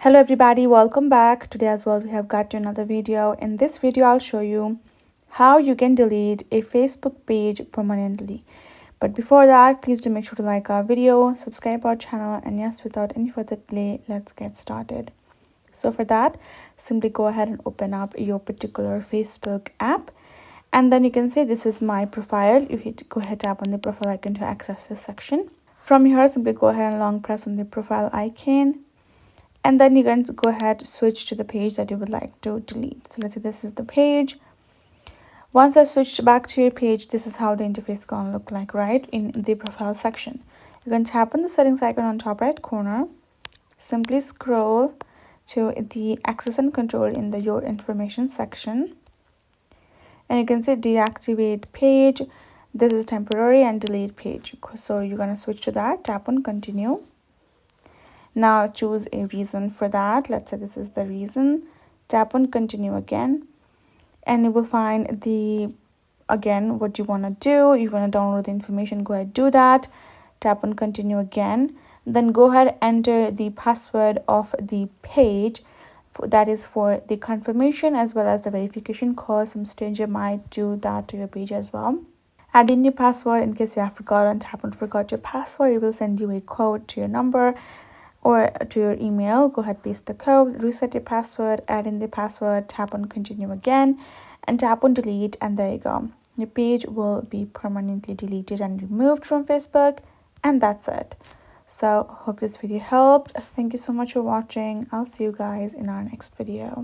Hello everybody, welcome back. Today as well we have got to another video. In this video I'll show you how you can delete a Facebook page permanently. But before that, please do make sure to like our video, subscribe our channel, and yes, without any further delay, let's get started. So for that, simply go ahead and open up your particular Facebook app, and then you can say this is my profile. You hit go ahead, tap on the profile icon to access this section. From here, simply go ahead and long press on the profile icon, and then you can go ahead switch to the page that you would like to delete. So let's say this is the page. Once I switched back to your page, this is how the interface is going to look like, right? In the profile section, you can tap on the settings icon on top right corner, simply scroll to the access and control in the your information section, and you can say deactivate page. This is temporary, and delete page. So you're going to switch to that, tap on continue. Now choose a reason for that. Let's say this is the reason. Tap on continue again, and you will find the again what you want to do. You want to download the information, go ahead do that. Tap on continue again, then go ahead enter the password of the page. That is for the confirmation as well as the verification code. Some stranger might do that to your page as well. Add in your password in case you have forgotten. Tap on forgot your password. It will send you a code to your number or to your email. Go ahead, paste the code, reset your password, add in the password, tap on continue again, and tap on delete, and there you go. Your page will be permanently deleted and removed from Facebook, and that's it. So hope this video helped. Thank you so much for watching. I'll see you guys in our next video.